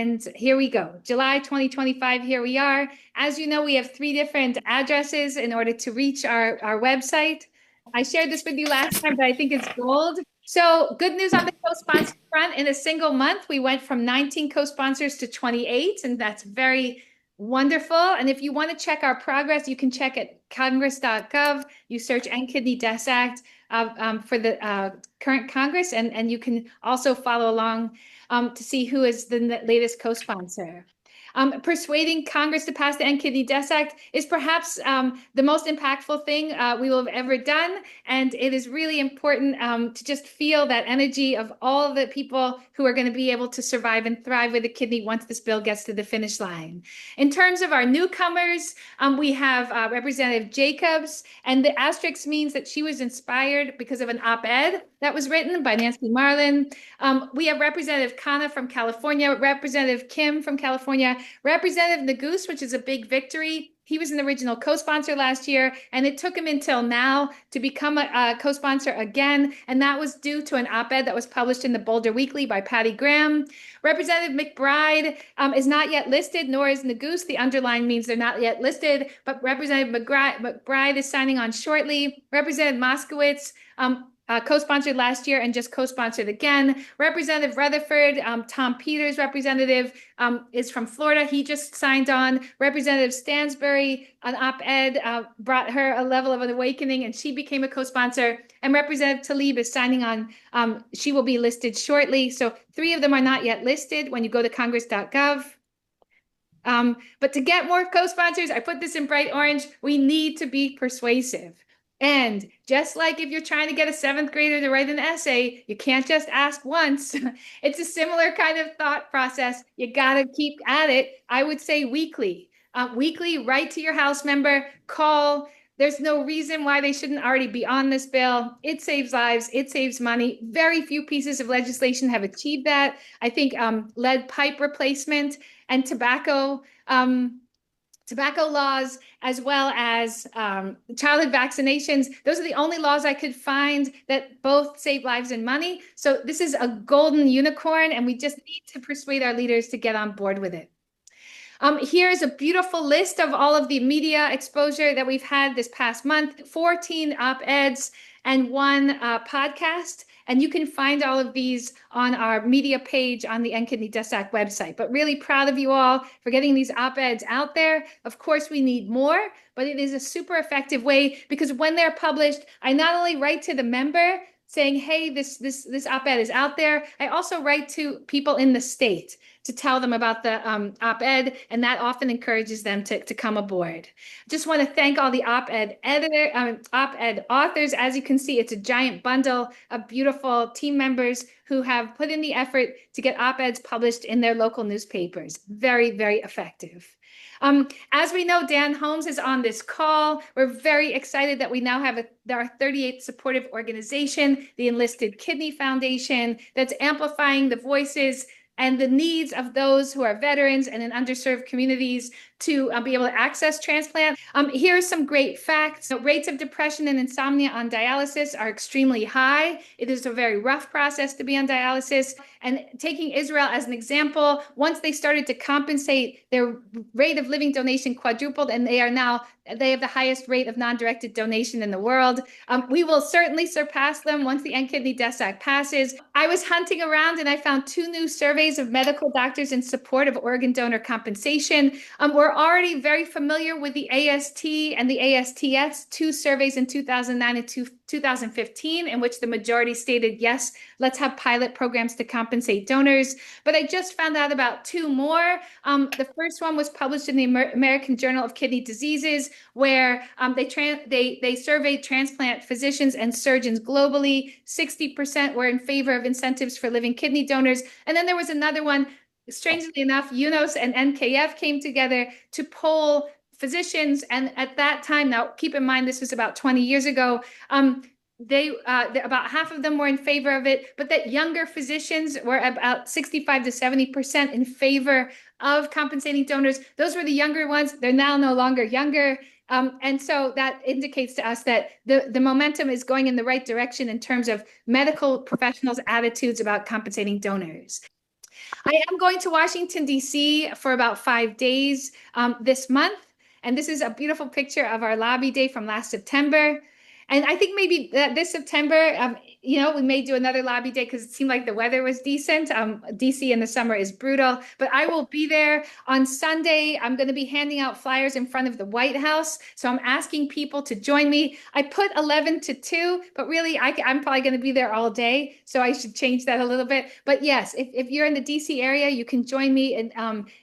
And here we go. July 2025, here we are. As you know, we have 3 different addresses in order to reach our website. I shared this with you last time, but I think it's gold. So good news on the co-sponsor front. In a single month, we went from 19 co-sponsors to 28, and that's very wonderful. And if you want to check our progress, you can check at congress.gov. You search End Kidney Deaths Act for the current Congress, and you can also follow along to see who is the latest co-sponsor. Persuading Congress to pass the End Kidney Deaths Act is perhaps the most impactful thing we will have ever done. And it is really important to just feel that energy of all the people who are going to be able to survive and thrive with a kidney once this bill gets to the finish line. In terms of our newcomers, we have Representative Jacobs, and the asterisk means that she was inspired because of an op-ed that was written by Nancy Marlin. We have Representative Khanna from California, Representative Kim from California, Representative Nagus, which is a big victory. He was an original co-sponsor last year, and it took him until now to become a co-sponsor again, and that was due to an op-ed that was published in the Boulder Weekly by Patty Graham. Representative McBride is not yet listed, nor is Nagus. The underline means they're not yet listed, but Representative McBride is signing on shortly. Representative Moskowitz co-sponsored last year and just co-sponsored again. Representative Rutherford, Tom Peters, representative, is from Florida. He just signed on. Representative Stansbury, an op-ed brought her a level of an awakening, and she became a co-sponsor. And Representative Tlaib is signing on. She will be listed shortly. So 3 of them are not yet listed when you go to congress.gov. But to get more co-sponsors, I put this in bright orange, we need to be persuasive. And just like if you're trying to get a 7th grader to write an essay, you can't just ask once. It's a similar kind of thought process. You got to keep at it. I would say weekly. Weekly, write to your House member, call. There's no reason why they shouldn't already be on this bill. It saves lives. It saves money. Very few pieces of legislation have achieved that. I think lead pipe replacement and tobacco laws, as well as childhood vaccinations. Those are the only laws I could find that both save lives and money. So this is a golden unicorn, and we just need to persuade our leaders to get on board with it. Here's a beautiful list of all of the media exposure that we've had this past month, 14 op-eds and 1 podcast. And you can find all of these on our media page on the End Kidney Deaths Act website. But really proud of you all for getting these op-eds out there. Of course, we need more, but it is a super effective way, because when they're published, I not only write to the member saying, hey, this op-ed is out there, I also write to people in the state to tell them about the op-ed, and that often encourages them to come aboard. Just want to thank all the op-ed authors. As you can see, it's a giant bundle of beautiful team members who have put in the effort to get op-eds published in their local newspapers. Very, very effective. As we know, Dan Holmes is on this call. We're very excited that we now have our 38th supportive organization, the Enlisted Kidney Foundation, that's amplifying the voices and the needs of those who are veterans and in underserved communities to be able to access transplant. Here are some great facts. Rates of depression and insomnia on dialysis are extremely high. It is a very rough process to be on dialysis. And taking Israel as an example, once they started to compensate, their rate of living donation quadrupled, and they have the highest rate of non-directed donation in the world. We will certainly surpass them once the End Kidney Deaths Act passes. I was hunting around and I found 2 new surveys of medical doctors in support of organ donor compensation. We're already very familiar with the AST and the ASTS, 2 surveys in 2009 and 2015, in which the majority stated, yes, let's have pilot programs to compensate donors. But I just found out about 2 more. The first one was published in the American Journal of Kidney Diseases, where they surveyed transplant physicians and surgeons globally. 60% were in favor of incentives for living kidney donors. And then there was another one, strangely enough, UNOS and NKF came together to poll physicians. And at that time, now keep in mind, this was about 20 years ago, about half of them were in favor of it, but that younger physicians were about 65 to 70% in favor of compensating donors. Those were the younger ones. They're now no longer younger. And so that indicates to us that the momentum is going in the right direction in terms of medical professionals' attitudes about compensating donors. I am going to Washington, D.C. for about 5 days this month. And this is a beautiful picture of our lobby day from last September. And I think maybe this September, we may do another lobby day because it seemed like the weather was decent. DC in the summer is brutal, but I will be there on Sunday. I'm going to be handing out flyers in front of the White House. So I'm asking people to join me. I put 11 to 2, but really I'm probably going to be there all day. So I should change that a little bit. But yes, if you're in the DC area, you can join me in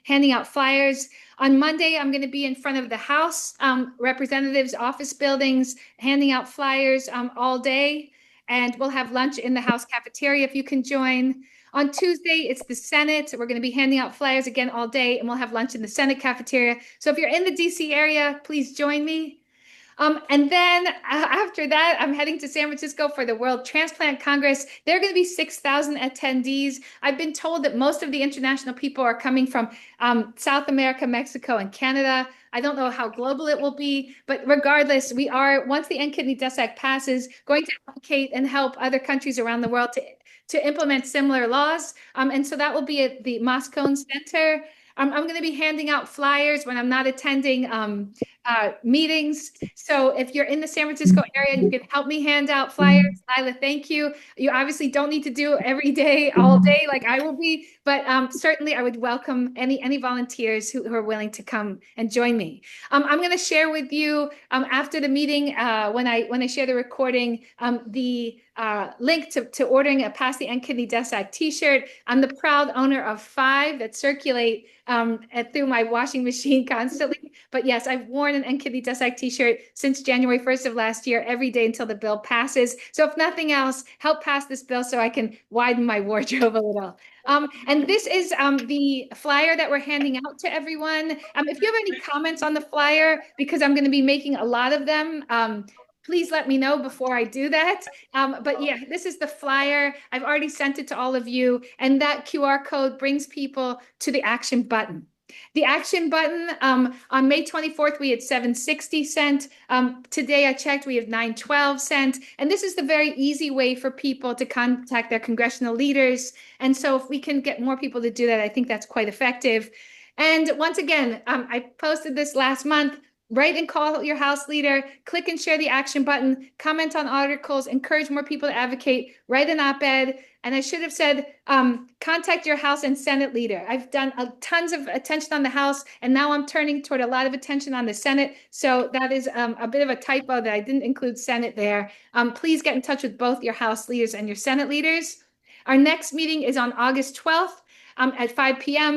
handing out flyers. On Monday, I'm going to be in front of the House representatives' office buildings, handing out flyers all day. And we'll have lunch in the House cafeteria if you can join. On Tuesday, it's the Senate. We're going to be handing out flyers again all day, and we'll have lunch in the Senate cafeteria. So if you're in the DC area, please join me. And then after that, I'm heading to San Francisco for the World Transplant Congress. There are going to be 6,000 attendees. I've been told that most of the international people are coming from South America, Mexico, and Canada. I don't know how global it will be, but regardless, we are, once the End Kidney Death Act passes, going to advocate and help other countries around the world to implement similar laws. And so that will be at the Moscone Center. I'm going to be handing out flyers when I'm not attending meetings. So if you're in the San Francisco area and you can help me hand out flyers, Lila, thank you. You obviously don't need to do every day, all day, like I will be, but certainly I would welcome any volunteers who are willing to come and join me. I'm going to share with you after the meeting when I share the recording the link to ordering a Pass the End Kidney Death Act t-shirt. I'm the proud owner of 5 that circulate through my washing machine constantly. But yes, I've worn an End Kidney Death Act t-shirt since January 1st of last year, every day until the bill passes. So if nothing else, help pass this bill so I can widen my wardrobe a little. And this is the flyer that we're handing out to everyone. If you have any comments on the flyer, because I'm going to be making a lot of them, please let me know before I do that. But yeah, this is the flyer. I've already sent it to all of you. And that QR code brings people to the action button. The action button, on May 24th, we had 760 cents. Today I checked, we have 912 cents. And this is the very easy way for people to contact their congressional leaders. And so if we can get more people to do that, I think that's quite effective. And once again, I posted this last month. Write and call your House leader, click and share the action button, comment on articles, encourage more people to advocate, write an op-ed. And I should have said, contact your House and Senate leader. I've done tons of attention on the House, and now I'm turning toward a lot of attention on the Senate. So that is a bit of a typo that I didn't include Senate there. Please get in touch with both your House leaders and your Senate leaders. Our next meeting is on August 12th. At 5 p.m.